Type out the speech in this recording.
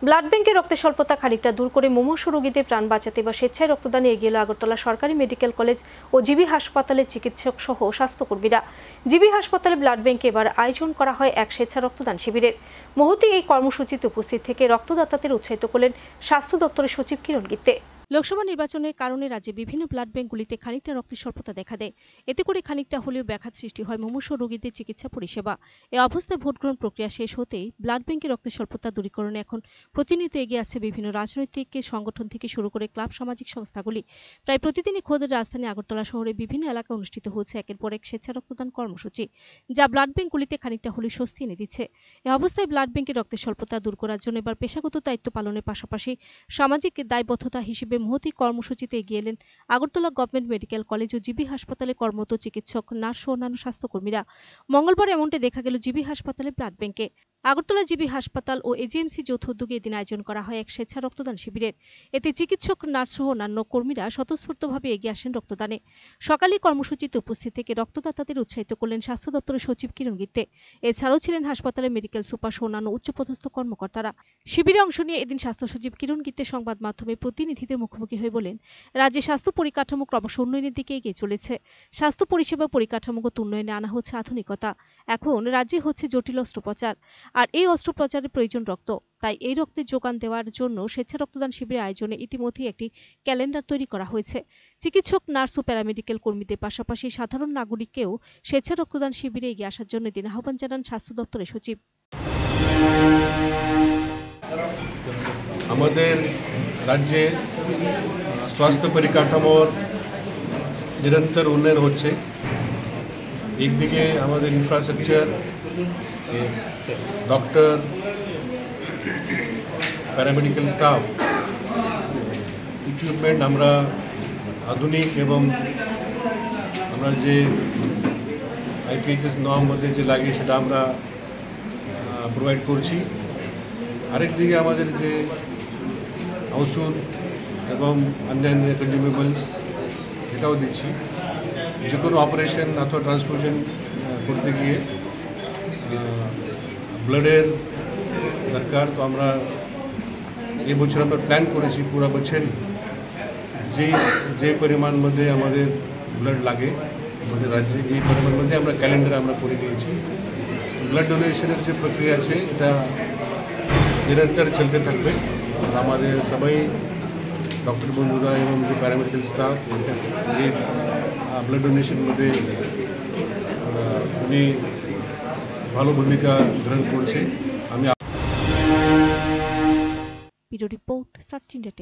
Blood ব্যাংকে রক্তের স্বল্পতা খানিকটা দূর করে মুমূর্ষু রোগীদের প্রাণ বাঁচাতে বা স্বেচ্ছায় রক্তদানে এগিয়ে এলো আগরতলা সরকারি মেডিকেল কলেজ ও জিবি হাসপাতালের চিকিৎসক সহ স্বাস্থ্যকর্মীরা। জিবি হাসপাতালে ব্লাড ব্যাংকে এবার আয়োজন করা হয় এক স্বেচ্ছা রক্তদান শিবিরের। মুহূর্তে এই কর্মসূচিতে উপস্থিত থেকে রক্তদাতাদের উৎসাহিত করলেন স্বাস্থ্য দপ্তরের সচিব কিরণ গিত্তে। লোকসভা নির্বাচনের কারণে রাজ্যে বিভিন্ন ব্লাড ব্যাংকগুলিতে খানিকটা রক্তের স্বল্পতা দেখা দেয়। এতে করে খানিকটা হলেও ব্যাঘাত সৃষ্টি হয় মুমূর্ষু রোগীদের চিকিৎসা পরিষেবা। এই অবস্থায় ভোট গ্রহণ প্রক্রিয়া শেষ হতেই ব্লাড ব্যাংকে রক্তের স্বল্পতা দূরীকরণে এখন প্রতিনিয়ত এগিয়ে আসছে বিভিন্ন রাজনৈতিক সংগঠন থেকে শুরু করে ক্লাব সামাজিক সংস্থাগুলি। প্রায় প্রতিদিনই খোদ রাজধানী আগরতলা শহরে বিভিন্ন এলাকায় অনুষ্ঠিত হচ্ছে একের পর এক স্বেচ্ছা রক্তদান কর্মসূচি, যা ব্লাড ব্যাংকগুলিতে খানিকটা হলেও স্বস্তি এনে দিচ্ছে। এই অবস্থায় ব্লাড ব্যাংকে রক্তের স্বল্পতা দূর করার জন্য এবার পেশাগত দায়িত্ব পালনের পাশাপাশি সামাজিক দায়বদ্ধতা হিসেবে মহতী কর্মসূচিতে এগিয়ে এলেন আগরতলা গভর্নমেন্ট মেডিকেল কলেজ ও জিবি হাসপাতালে কর্মরত চিকিৎসক, নার্স ও অন্যান্য স্বাস্থ্যকর্মীরা। মঙ্গলবার এমনটি দেখা গেল জিবি হাসপাতালে ব্লাড ব্যাংকে। আগরতলা জিবি হাসপাতাল ও এজিএমসি যৌথ উদ্যোগে এদিন আয়োজন করা হয় এক স্বেচ্ছা রক্তদান শিবিরের। এতে চিকিৎসক, নার্স সহ অন্যান্য কর্মীরা স্বতঃস্ফূর্তভাবে এগিয়ে আসেন রক্তদানে। সকালে কর্মসূচিতে উপস্থিত থেকে রক্তদাতাদের উৎসাহিত করলেন স্বাস্থ্য দপ্তরের সচিব কিরণ গিত্তে। এছাড়াও ছিলেন হাসপাতালের মেডিকেল সুপার সহ অন্যান্য উচ্চপদস্থ কর্মকর্তারা। শিবিরে অংশ নিয়ে এদিন স্বাস্থ্য সচিব কিরণ গিত্তে সংবাদ মাধ্যমে প্রতিনিধিদের মুখোমুখি হয়ে বলেন, রাজ্যে স্বাস্থ্য পরিকাঠামো ক্রমশ উন্নয়নের দিকে এগিয়ে চলেছে। স্বাস্থ্য পরিষেবা পরিকাঠামোগত উন্নয়নে আনা হচ্ছে আধুনিকতা। এখন রাজ্যে হচ্ছে জটিল অস্ত্রোপচার, আর এই অস্ত্রোপচারের প্রয়োজন রক্ত। তাই এই রক্তের যোগান দেওয়ার জন্য স্বেচ্ছা রক্তদান শিবিরের আয়োজনে ইতিমধ্যেই একটি ক্যালেন্ডার তৈরি করা হয়েছে। চিকিৎসক, নার্স ও প্যারামেডিক্যাল কর্মীদের পাশাপাশি সাধারণ নাগরিককেও স্বেচ্ছা রক্তদান শিবিরে এগিয়ে আসার জন্য দিন আহ্বান জানান স্বাস্থ্য দপ্তরের সচিব। আমাদের রাজ্যে স্বাস্থ্য পরিকাঠামোর নিরন্তর উন্নয়ন হচ্ছে। একদিকে আমাদের infrastructure, doctor, paramedical staff, equipment আমরা আধুনিক এবং আমরা যে আইপিএইচএস নর্ম মধ্যে যে লাগে সেটা আমরা প্রোভাইড করছি। আরেকদিকে আমাদের যে ওষুধ এবং অন্যান্য কনজিউমেবলস এটাও দিচ্ছি। যে কোনো অপারেশন অথবা ট্রান্সফিউশন করতে গিয়ে ব্লাডের দরকার, তো আমরা এই বছর আমরা প্ল্যান করেছি পুরো বছরই যে পরিমাণ মধ্যে আমাদের ব্লাড লাগে আমাদের রাজ্যে, এই পরিমাণ মধ্যে আমরা ক্যালেন্ডার আমরা করে নিয়েছি। ব্লাড ডোনেশনের যে প্রক্রিয়া আছে এটা নিরন্তর চলতে থাকবে। আমাদের সবাই ডক্টর বন্ধুরা এবং যে প্যারামেডিক্যাল স্টাফ এই ব্লাড ডোনেশন মধ্যে উনি ভালো ভূমিকা গ্রহণ করছে। আমি রিপোর্ট সার্চ ইন্ডিয়া।